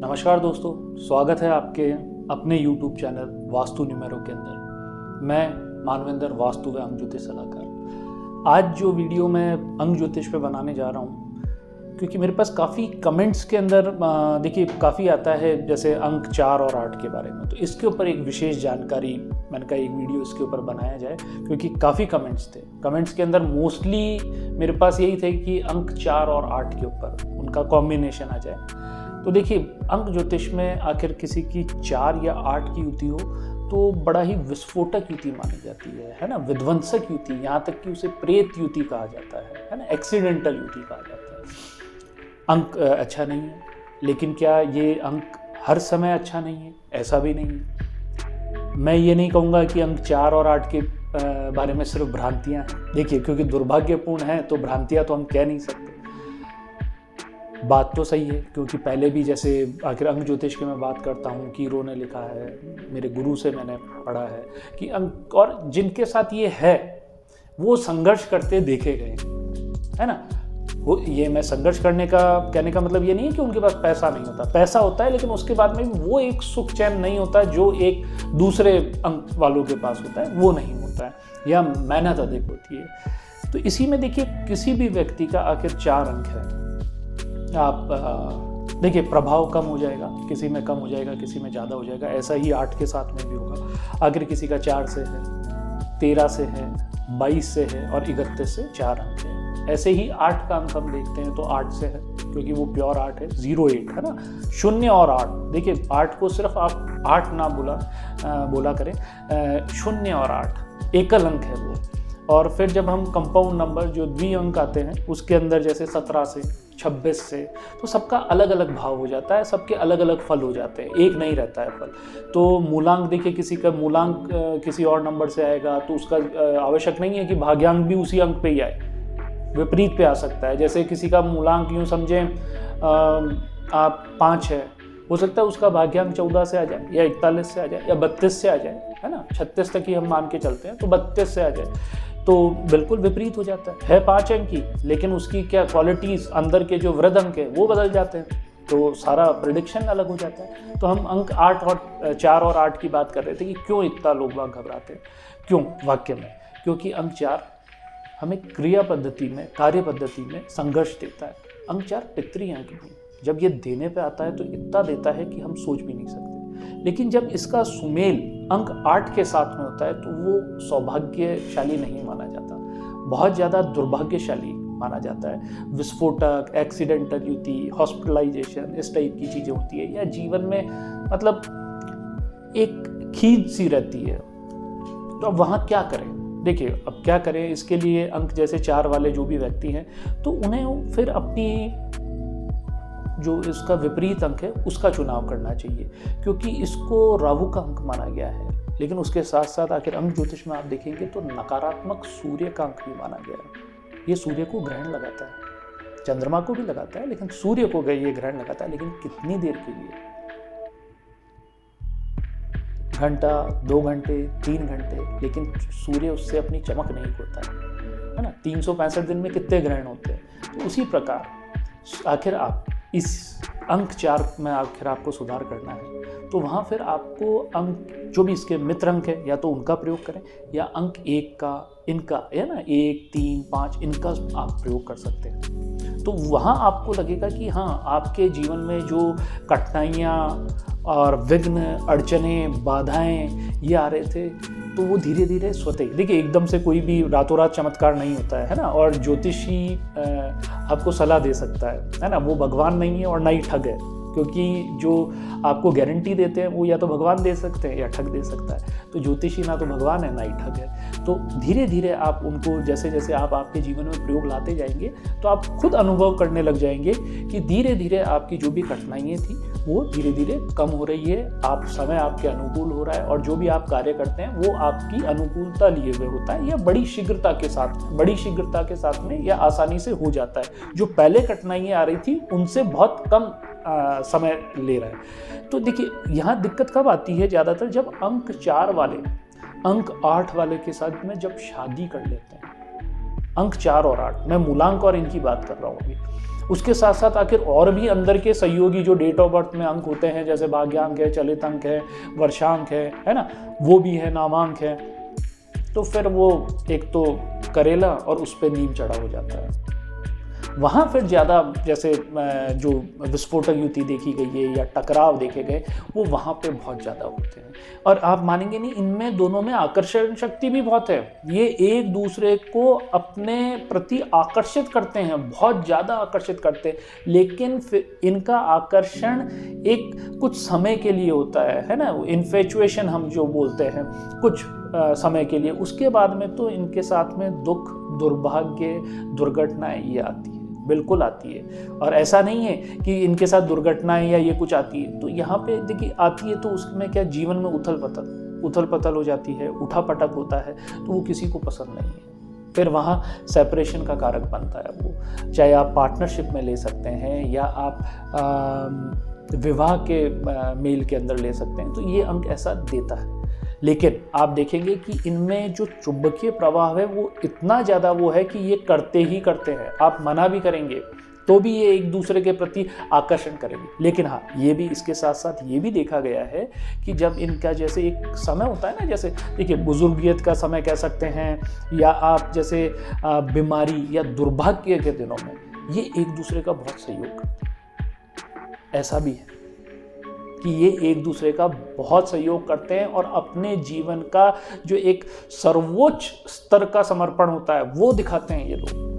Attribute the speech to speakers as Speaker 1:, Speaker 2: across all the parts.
Speaker 1: नमस्कार दोस्तों, स्वागत है आपके अपने YouTube चैनल वास्तु न्यूमेरो के अंदर। मैं मानवेंद्र वास्तु व अंक ज्योतिष सलाहकार। आज जो वीडियो मैं अंक ज्योतिष पे बनाने जा रहा हूँ, क्योंकि मेरे पास काफ़ी कमेंट्स के अंदर देखिए काफ़ी आता है, जैसे अंक 4 और 8 के बारे में। तो इसके ऊपर एक विशेष जानकारी मैंने कहा एक वीडियो इसके ऊपर बनाया जाए, क्योंकि काफ़ी कमेंट्स थे। कमेंट्स के अंदर मोस्टली मेरे पास यही थे कि अंक 4 और 8 के ऊपर उनका कॉम्बिनेशन आ जाए। तो देखिए, अंक ज्योतिष में आखिर किसी की 4 या 8 की युति हो तो बड़ा ही विस्फोटक युति मानी जाती है ना, विध्वंसक युति, यहाँ तक कि उसे प्रेत युति कहा जाता है ना, एक्सीडेंटल युति कहा जाता है। अंक अच्छा नहीं है, लेकिन क्या ये अंक हर समय अच्छा नहीं है? ऐसा भी नहीं है। मैं ये नहीं कहूँगा कि अंक 4 और 8 के बारे में सिर्फ भ्रांतियाँ हैं। देखिए, क्योंकि दुर्भाग्यपूर्ण है तो भ्रांतियाँ तो हम कह नहीं सकते। बात तो सही है, क्योंकि पहले भी जैसे आखिर अंक ज्योतिष की मैं बात करता हूँ, कीरो ने लिखा है, मेरे गुरु से मैंने पढ़ा है कि अंक, और जिनके साथ ये है वो संघर्ष करते देखे गए है ना। वो ये मैं संघर्ष करने का कहने का मतलब ये नहीं है कि उनके पास पैसा नहीं होता, पैसा होता है, लेकिन उसके बाद में भी वो एक सुख चैन नहीं होता जो एक दूसरे अंक वालों के पास होता है, वो नहीं होता है, या मेहनत अधिक होती है। तो इसी में देखिए, किसी भी व्यक्ति का आखिर 4 अंक है, आप देखिए प्रभाव कम हो जाएगा, किसी में कम हो जाएगा, किसी में ज़्यादा हो जाएगा। ऐसा ही 8 के साथ में भी होगा। आखिर किसी का 4 से है, 13 से है, 22 से है और 31 से 4 अंक है। ऐसे ही 8 का अंक हम देखते हैं तो 8 से है, क्योंकि वो प्योर 8 है, 08 है ना, 0 और 8। देखिए 8 को सिर्फ आप 8 ना बोला करें, 0 और 8 एकल अंक है वो। और फिर जब हम कंपाउंड नंबर जो द्वि अंक आते हैं उसके अंदर, जैसे 17 से, 26 से, तो सबका अलग अलग भाव हो जाता है, सबके अलग अलग फल हो जाते हैं, एक नहीं रहता है फल। तो मूलांक देखिए, किसी का मूलांक किसी और नंबर से आएगा तो उसका आवश्यक नहीं है कि भाग्यांक भी उसी अंक पे ही आए, विपरीत पे आ सकता है। जैसे किसी का मूलांक यूँ समझें आप 5 है, हो सकता है उसका भाग्यांक 14 से आ जाए, या 41 से आ जाए, या 32 से आ जाए, है ना, 36 तक ही हम मान के चलते हैं, तो 32 से आ जाए, तो बिल्कुल विपरीत हो जाता है 5 अंक की, लेकिन उसकी क्या क्वालिटीज़, अंदर के जो वृद्ध अंक है वो बदल जाते हैं, तो सारा प्रेडिक्शन अलग हो जाता है। तो हम अंक 4 और 8 की बात कर रहे थे कि क्यों इतना लोग बाग घबराते हैं, क्यों वाक्य में, क्योंकि अंक 4 हमें क्रिया पद्धति में, कार्य पद्धति में संघर्ष देता है। अंक 4 पितृ अंक भी, जब ये देने पे आता है तो इतना देता है कि हम सोच भी नहीं सकते। लेकिन जब इसका सुमेल अंक 8 के साथ में होता है तो वो सौभाग्यशाली नहीं माना जाता, बहुत ज़्यादा दुर्भाग्यशाली माना जाता है। विस्फोटक, एक्सीडेंटल युति, हॉस्पिटलाइजेशन, इस टाइप की चीज़ें होती है, या जीवन में मतलब एक खींच सी रहती है। तो अब वहाँ क्या करें? देखिए, अब क्या करें, इसके लिए अंक जैसे 4 वाले जो भी व्यक्ति हैं, तो उन्हें फिर अपनी जो इसका विपरीत अंक है उसका चुनाव करना चाहिए, क्योंकि इसको राहु का अंक माना गया है। लेकिन उसके साथ साथ आखिर अंक ज्योतिष में आप देखेंगे तो नकारात्मक सूर्य का अंक भी माना गया है। ये सूर्य को ग्रहण लगाता है, चंद्रमा को भी लगाता है, लेकिन सूर्य को ये ग्रहण लगाता है। लेकिन कितनी देर के लिए? घंटा, 2 घंटे, 3 घंटे, लेकिन सूर्य उससे अपनी चमक नहीं खोता है ना। 365 दिन में कितने ग्रहण होते हैं? तो उसी प्रकार आखिर आप इस अंक 4 में आखिर आपको सुधार करना है, तो वहाँ फिर आपको अंक जो भी इसके मित्र अंक है, या तो उनका प्रयोग करें, या अंक 1 का, इनका है ना, 1, 3, 5 इनका आप प्रयोग कर सकते हैं। तो वहाँ आपको लगेगा कि हाँ, आपके जीवन में जो कठिनाइयाँ और विघ्न, अड़चने, बाधाएं ये आ रहे थे, तो वो धीरे धीरे स्वतः, देखिए एकदम से कोई भी रातों रात चमत्कार नहीं होता है ना। और ज्योतिषी आपको सलाह दे सकता है ना, वो भगवान नहीं है और ना ही ठग है, क्योंकि जो आपको गारंटी देते हैं वो या तो भगवान दे सकते हैं या ठग दे सकता है। तो ज्योतिषी ना तो भगवान है ना ही ठग है। तो धीरे धीरे आप उनको, जैसे जैसे आप आपके जीवन में प्रयोग लाते जाएंगे, तो आप खुद अनुभव करने लग जाएंगे कि धीरे धीरे आपकी जो भी कठिनाइयाँ थी वो धीरे धीरे कम हो रही है, आप समय आपके अनुकूल हो रहा है, और जो भी आप कार्य करते हैं वो आपकी अनुकूलता लिए हुए होता है, या बड़ी शीघ्रता के साथ में या आसानी से हो जाता है। जो पहले कठिनाइयाँ आ रही थी उनसे बहुत कम समय ले रहा है। तो देखिए, यहाँ दिक्कत कब आती है ज़्यादातर, जब अंक 4 वाले अंक 8 वाले के साथ में जब शादी कर लेते हैं। अंक 4 और 8, मैं मूलांक और इनकी बात कर रहा हूँ अभी। उसके साथ साथ आखिर और भी अंदर के सहयोगी जो डेट ऑफ बर्थ में अंक होते हैं, जैसे भाग्यांक है, चलित अंक है, वर्षांक है ना, वो भी है, नामांक है। तो फिर वो एक तो करेला और उस पर नीम चढ़ा हो जाता है। वहाँ फिर ज़्यादा जैसे जो विस्फोटक युति देखी गई है या टकराव देखे गए, वो वहाँ पे बहुत ज़्यादा होते हैं। और आप मानेंगे नहीं, इनमें दोनों में आकर्षण शक्ति भी बहुत है। ये एक दूसरे को अपने प्रति आकर्षित करते हैं, बहुत ज़्यादा आकर्षित करते हैं, लेकिन फिर इनका आकर्षण एक कुछ समय के लिए होता है ना, इन्फेचुएशन हम जो बोलते हैं, कुछ समय के लिए। उसके बाद में तो इनके साथ में दुख, दुर्भाग्य, दुर्घटनाएं ये आती है, बिल्कुल आती है। और ऐसा नहीं है कि इनके साथ दुर्घटनाएं या ये कुछ आती है, तो यहाँ पे देखिए आती है तो उसमें क्या, जीवन में उथल पथल हो जाती है, उठा पटक होता है, तो वो किसी को पसंद नहीं है। फिर वहाँ सेपरेशन का कारक बनता है वो, चाहे आप पार्टनरशिप में ले सकते हैं या आप विवाह के मेल के अंदर ले सकते हैं। तो ये अंक ऐसा देता है। लेकिन आप देखेंगे कि इनमें जो चुंबकीय प्रभाव है वो इतना ज़्यादा वो है कि ये करते ही करते हैं। आप मना भी करेंगे तो भी ये एक दूसरे के प्रति आकर्षण करेंगे। लेकिन हाँ, ये भी इसके साथ साथ ये भी देखा गया है कि जब इनका जैसे एक समय होता है ना, जैसे देखिए बुजुर्गियत का समय कह सकते हैं, या आप जैसे बीमारी या दुर्भाग्य के दिनों में ये एक दूसरे का बहुत सहयोग करते हैं। ऐसा भी है कि ये एक दूसरे का बहुत सहयोग करते हैं और अपने जीवन का जो एक सर्वोच्च स्तर का समर्पण होता है वो दिखाते हैं ये लोग।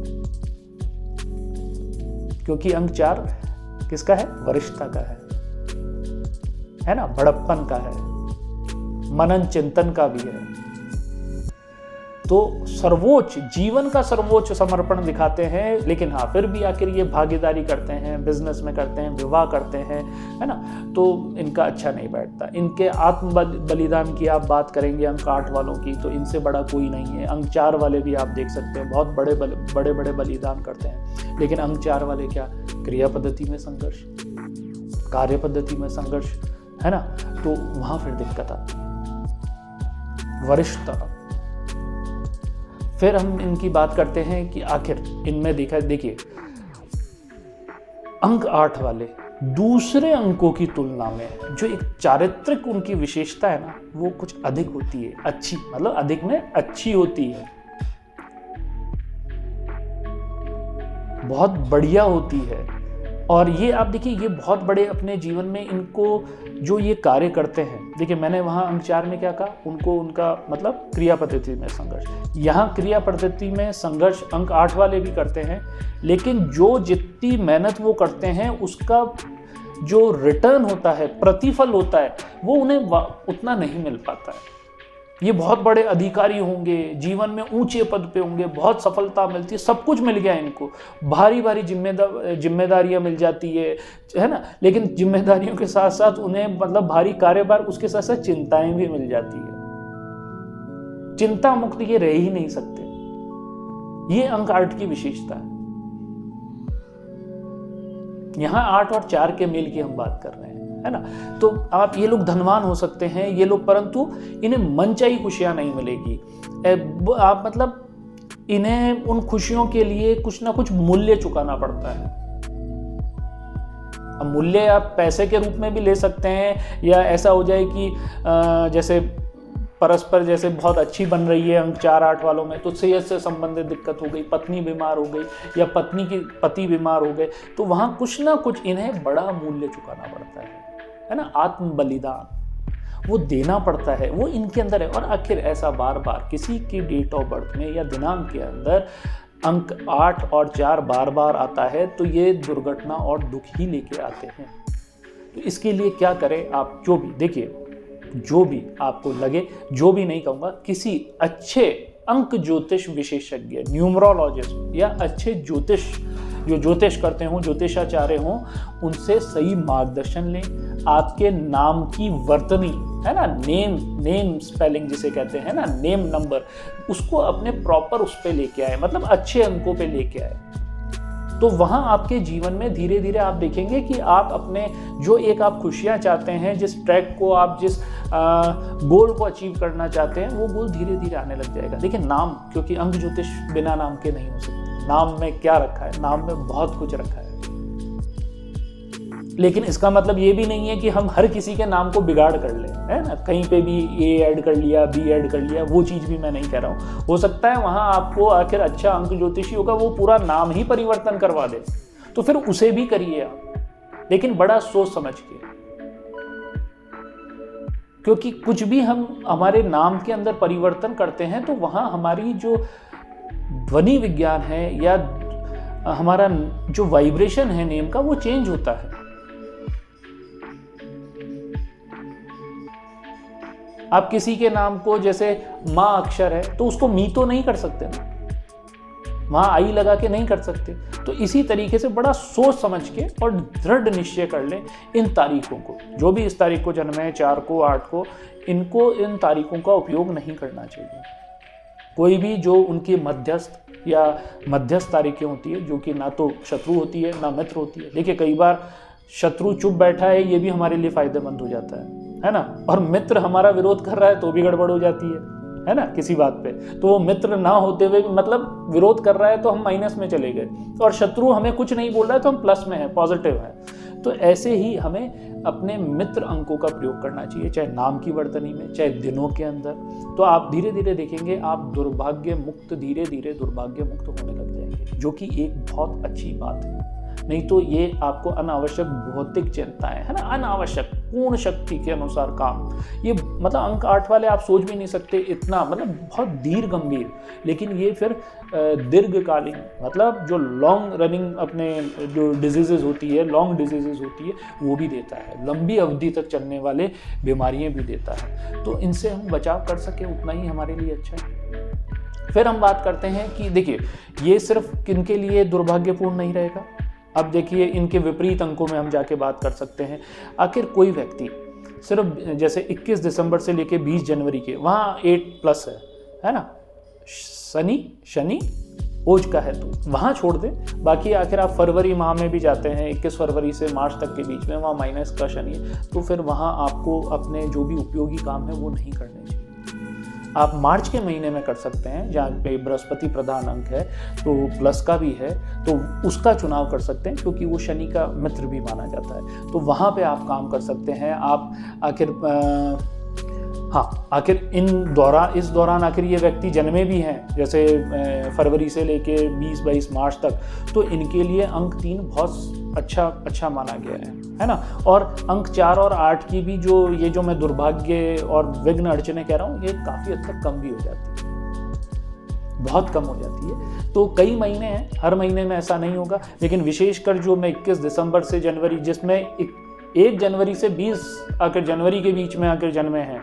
Speaker 1: क्योंकि अंक 4 किसका है? वरिष्ठता का है ना, बड़प्पन का है, मनन चिंतन का भी है। तो सर्वोच्च, जीवन का सर्वोच्च समर्पण दिखाते हैं। लेकिन हाँ, फिर भी आखिर ये भागीदारी करते हैं, बिजनेस में करते हैं, विवाह करते हैं, है ना, तो इनका अच्छा नहीं बैठता। इनके आत्म बलिदान की आप बात करेंगे अंक 8 वालों की, तो इनसे बड़ा कोई नहीं है। अंक 4 वाले भी आप देख सकते हैं, बहुत बड़े बलिदान करते हैं। लेकिन अंक 4 वाले क्या, क्रिया पद्धति में संघर्ष, कार्य पद्धति में संघर्ष, है ना, तो वहां फिर दिक्कत आती है। वरिष्ठता। फिर हम इनकी बात करते हैं कि आखिर इनमें देखिए अंक 8 वाले दूसरे अंकों की तुलना में जो एक चारित्रिक उनकी विशेषता है ना, वो कुछ अधिक होती है, अच्छी, मतलब अधिक में अच्छी होती है, बहुत बढ़िया होती है। और ये आप देखिए, ये बहुत बड़े अपने जीवन में इनको जो ये कार्य करते हैं, देखिए मैंने वहाँ अंक 4 में क्या कहा, उनको उनका मतलब क्रिया पद्धति में संघर्ष। यहाँ क्रिया पद्धति में संघर्ष अंक 8 वाले भी करते हैं, लेकिन जो जितनी मेहनत वो करते हैं उसका जो रिटर्न होता है, प्रतिफल होता है, वो उन्हें उतना नहीं मिल पाता है। ये बहुत बड़े अधिकारी होंगे, जीवन में ऊंचे पद पे होंगे, बहुत सफलता मिलती है, सब कुछ मिल गया इनको, भारी भारी जिम्मेदारियां मिल जाती है ना, लेकिन जिम्मेदारियों के साथ साथ उन्हें मतलब भारी कार्यभार, उसके साथ साथ चिंताएं भी मिल जाती है। चिंता मुक्त ये रह ही नहीं सकते। ये अंक 8 की विशेषता है। यहां 8 और 4 के मेल की हम बात कर रहे हैं, है ना। तो आप, ये लोग धनवान हो सकते हैं ये लोग, परंतु इन्हें मनचाही खुशियां नहीं मिलेगी। आप मतलब इन्हें उन खुशियों के लिए कुछ ना कुछ मूल्य चुकाना पड़ता है। अब मूल्य आप पैसे के रूप में भी ले सकते हैं, या ऐसा हो जाए कि जैसे परस्पर जैसे बहुत अच्छी बन रही है अंक 4-8 वालों में, तो सेहत से संबंधित दिक्कत हो गई, पत्नी बीमार हो गई या पति बीमार हो गए, तो वहां कुछ ना कुछ इन्हें बड़ा मूल्य चुकाना पड़ता है ना। आत्म बलिदान वो देना पड़ता है, वो इनके अंदर है। और आखिर ऐसा बार बार किसी की डेट ऑफ बर्थ में या दिनांक के अंदर अंक 8 और 4 बार बार आता है, तो ये दुर्घटना और दुख ही लेके आते हैं। तो इसके लिए क्या करें आप, जो भी देखिए, जो भी आपको लगे, जो भी नहीं कहूँगा, किसी अच्छे अंक ज्योतिष विशेषज्ञ, न्यूमरोलॉजिस्ट या अच्छे ज्योतिष, जो ज्योतिष करते हों, ज्योतिषाचार्य हों, उनसे सही मार्गदर्शन लें। आपके नाम की वर्तनी, है ना, नेम स्पेलिंग जिसे कहते हैं ना, नेम नंबर, उसको अपने प्रॉपर उस पे लेके आए, मतलब अच्छे अंकों पे लेके आए। तो वहाँ आपके जीवन में धीरे धीरे आप देखेंगे कि आप अपने जो एक आप खुशियाँ चाहते हैं, जिस ट्रैक को आप, जिस गोल को अचीव करना चाहते हैं, वो गोल धीरे धीरे आने लग जाएगा। देखिए नाम, क्योंकि अंक ज्योतिष बिना नाम के नहीं हो सकते। नाम में क्या रखा है? नाम में बहुत कुछ रखा है। लेकिन इसका मतलब ये भी नहीं है कि हम हर किसी के नाम को बिगाड़ कर लें, है ना, कहीं पे भी ए ऐड कर लिया, बी ऐड कर लिया, वो चीज़ भी मैं नहीं कह रहा हूँ। हो सकता है वहाँ आपको आखिर अच्छा अंक ज्योतिषी होगा वो पूरा नाम ही परिवर्तन करवा दे, तो फिर उसे भी करिए आप, लेकिन बड़ा सोच समझ के, क्योंकि कुछ भी हम हमारे नाम के अंदर परिवर्तन करते हैं तो वहाँ हमारी जो ध्वनि विज्ञान है या हमारा जो वाइब्रेशन है नेम का वो चेंज होता है। आप किसी के नाम को जैसे माँ अक्षर है तो उसको मी तो नहीं कर सकते ना, वहां आई लगा के नहीं कर सकते। तो इसी तरीके से बड़ा सोच समझ के और दृढ़ निश्चय कर लें इन तारीखों को, जो भी इस तारीख को जन्मे हैं, 4 को 8 को, इनको इन तारीखों का उपयोग नहीं करना चाहिए। कोई भी जो उनकी मध्यस्थ या मध्यस्थ तारीखें होती है जो कि ना तो शत्रु होती है ना मित्र होती है। देखिए कई बार शत्रु चुप बैठा है ये भी हमारे लिए फायदेमंद हो जाता है ना, और मित्र हमारा विरोध कर रहा है तो भी गड़बड़ हो जाती है ना, किसी बात पे। तो वो मित्र ना होते हुए मतलब विरोध कर रहा है तो हम माइनस में चले गए, और शत्रु हमें कुछ नहीं बोल रहा है तो हम प्लस में हैं, पॉजिटिव हैं। तो ऐसे ही हमें अपने मित्र अंकों का प्रयोग करना चाहिए, चाहे नाम की वर्तनी में, चाहे दिनों के अंदर। तो आप धीरे धीरे देखेंगे आप दुर्भाग्य मुक्त, धीरे धीरे दुर्भाग्य मुक्त होने लग जाएंगे, जो कि एक बहुत अच्छी बात है। नहीं तो ये आपको अनावश्यक भौतिक चिंताएं, है ना, अनावश्यक पूर्ण शक्ति के अनुसार काम, ये मतलब अंक 8 वाले आप सोच भी नहीं सकते इतना, मतलब बहुत दीर्घ गंभीर। लेकिन ये फिर दीर्घकालीन, मतलब जो लॉन्ग रनिंग अपने जो डिजीजेज होती है, लॉन्ग डिजीजेज होती है, वो भी देता है, लंबी अवधि तक चलने वाले बीमारियां भी देता है। तो इनसे हम बचाव कर सके उतना ही हमारे लिए अच्छा है। फिर हम बात करते हैं कि देखिए ये सिर्फ किनके लिए दुर्भाग्यपूर्ण नहीं रहेगा। अब देखिए इनके विपरीत अंकों में हम जाके बात कर सकते हैं। आखिर कोई व्यक्ति सिर्फ जैसे 21 दिसंबर से लेके 20 जनवरी के वहाँ 8+ है ना, शनि ओज का है तो वहाँ छोड़ दें। बाकी आखिर आप फरवरी माह में भी जाते हैं, 21 फरवरी से मार्च तक के बीच में वहाँ माइनस का शनि है, तो फिर वहाँ आपको अपने जो भी उपयोगी काम है वो नहीं करने चाहिए। आप मार्च के महीने में कर सकते हैं जहाँ पे बृहस्पति प्रधान अंक है तो प्लस का भी है, तो उसका चुनाव कर सकते हैं क्योंकि वो शनि का मित्र भी माना जाता है, तो वहाँ पे आप काम कर सकते हैं। आप आखिर इस दौरान आखिर ये व्यक्ति जन्मे भी हैं जैसे फरवरी से लेके 20-22 मार्च तक, तो इनके लिए अंक 3 बहुत अच्छा माना गया है ना। और अंक 4 और 8 की भी जो मैं दुर्भाग्य और विघ्न अड़चने कह रहा हूँ, ये काफ़ी हद तक कम भी हो जाती है, बहुत कम हो जाती है। तो कई महीने हैं, हर महीने में ऐसा नहीं होगा, लेकिन विशेषकर जो मैं 21 दिसंबर से जनवरी, जिसमें 1 जनवरी से 20 आखिर जनवरी के बीच में आखिर जन्मे हैं,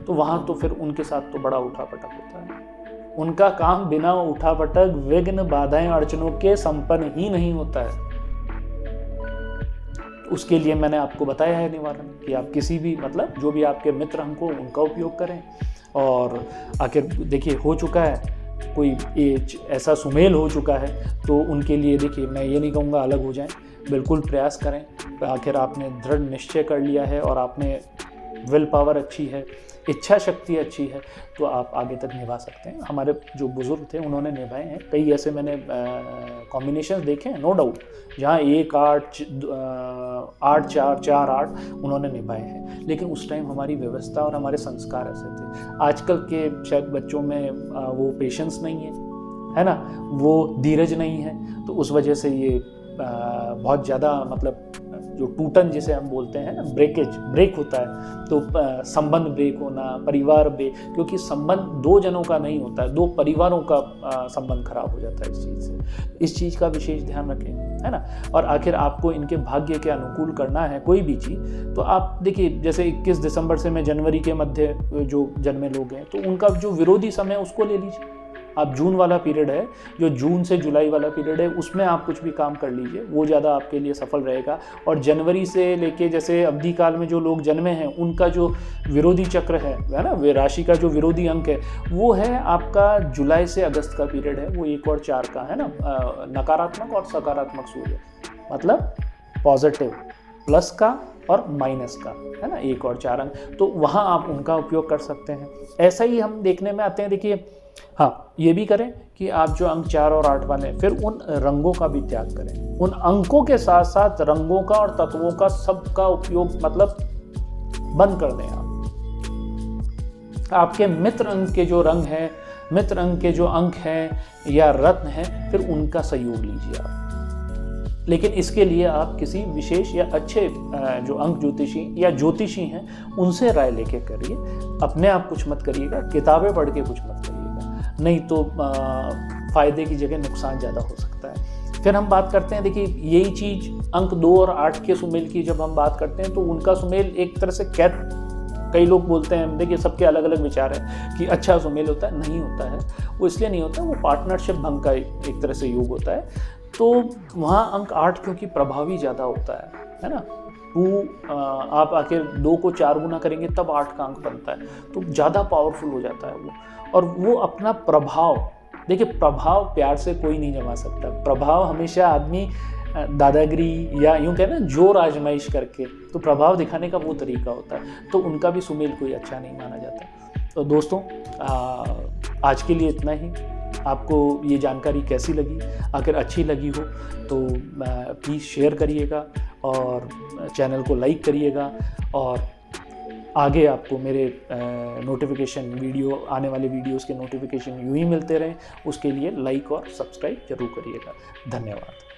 Speaker 1: तो वहाँ तो फिर उनके साथ तो बड़ा उठापटक होता है। उनका काम बिना उठापटक, विघ्न, बाधाएं, अड़चनों के संपन्न ही नहीं होता है। उसके लिए मैंने आपको बताया है निवारण कि आप किसी भी मतलब जो भी आपके मित्र अंक हो उनका उपयोग करें। और आखिर देखिए हो चुका है कोई ऐसा सुमेल हो चुका है तो उनके लिए देखिए मैं ये नहीं कहूँगा अलग हो जाएं, बिल्कुल प्रयास करें। आखिर आपने दृढ़ निश्चय कर लिया है और आपने विल पावर अच्छी है, इच्छा शक्ति अच्छी है, तो आप आगे तक निभा सकते हैं। हमारे जो बुजुर्ग थे उन्होंने निभाए हैं, कई ऐसे मैंने कॉम्बिनेशंस देखे हैं नो डाउट, जहाँ 1 8 8 4 4 8 उन्होंने निभाए हैं, लेकिन उस टाइम हमारी व्यवस्था और हमारे संस्कार ऐसे थे। आजकल के शायद बच्चों में वो पेशेंस नहीं है ना, वो धीरज नहीं है, तो उस वजह से ये बहुत ज़्यादा मतलब जो टूटन जिसे हम बोलते हैं ना, ब्रेक होता है, तो संबंध ब्रेक होना, परिवार ब्रेक, क्योंकि संबंध 2 जनों का नहीं होता है, 2 परिवारों का संबंध खराब हो जाता है इस चीज़ से। इस चीज़ का विशेष ध्यान रखें, है ना। और आखिर आपको इनके भाग्य के अनुकूल करना है कोई भी चीज़, तो आप देखिए जैसे 21 दिसंबर से मैं जनवरी के मध्य जो जन्मे लोग हैं तो उनका जो विरोधी समय उसको ले लीजिए। आप जून वाला पीरियड है, जो जून से जुलाई वाला पीरियड है, उसमें आप कुछ भी काम कर लीजिए, वो ज़्यादा आपके लिए सफल रहेगा। और जनवरी से लेके जैसे अवधि काल में जो लोग जन्मे हैं उनका जो विरोधी चक्र है ना, वे राशि का जो विरोधी अंक है वो है आपका जुलाई से अगस्त का पीरियड है, वो 1 और 4 का है ना, नकारात्मक और सकारात्मक सूर्य, मतलब पॉजिटिव, प्लस का और माइनस का, है ना, 1 और 4 अंक, तो वहाँ आप उनका उपयोग कर सकते हैं। ऐसा ही हम देखने में आते हैं, देखिए हाँ, ये भी करें कि आप जो अंक 4 और 8 वाले हैं, फिर उन रंगों का भी त्याग करें। उन अंकों के साथ साथ रंगों का और तत्वों का सबका उपयोग मतलब बंद कर दें आप। आपके मित्र अंक के जो रंग हैं, मित्र अंक के जो अंक हैं या रत्न हैं, फिर उनका सहयोग लीजिए आप। लेकिन इसके लिए आप किसी विशेष या अच्छे जो अंक ज्योतिषी या ज्योतिषी हैं उनसे राय लेके करिए। अपने आप कुछ मत करिएगा, किताबें पढ़ के कुछ मत करिएगा, नहीं तो फ़ायदे की जगह नुकसान ज़्यादा हो सकता है। फिर हम बात करते हैं, देखिए यही चीज़ अंक 2 और 8 के सुमेल की जब हम बात करते हैं तो उनका सुमेल एक तरह से कई लोग बोलते हैं, देखिए सबके अलग अलग विचार हैं कि अच्छा सुमेल होता है, नहीं होता है। वो इसलिए नहीं होता, वो पार्टनरशिप भंग का एक तरह से योग होता है। तो वहाँ अंक 8 क्योंकि प्रभावी ज़्यादा होता है ना। 2 आप आखिर 2 को 4 गुना करेंगे तब 8 का अंक बनता है, तो ज़्यादा पावरफुल हो जाता है वो। और वो अपना प्रभाव, देखिए प्रभाव प्यार से कोई नहीं जमा सकता। प्रभाव हमेशा आदमी दादागिरी या यूँ कहें ना जोर आजमाइश करके, तो प्रभाव दिखाने का वो तरीका होता है। तो उनका भी सुमेल कोई अच्छा नहीं माना जाता। तो दोस्तों आज के लिए इतना ही। आपको ये जानकारी कैसी लगी? अगर अच्छी लगी हो तो प्लीज़ शेयर करिएगा और चैनल को लाइक करिएगा, और आगे आपको मेरे नोटिफिकेशन आने वाले वीडियोस के नोटिफिकेशन यूँ ही मिलते रहें, उसके लिए लाइक और सब्सक्राइब जरूर करिएगा। धन्यवाद।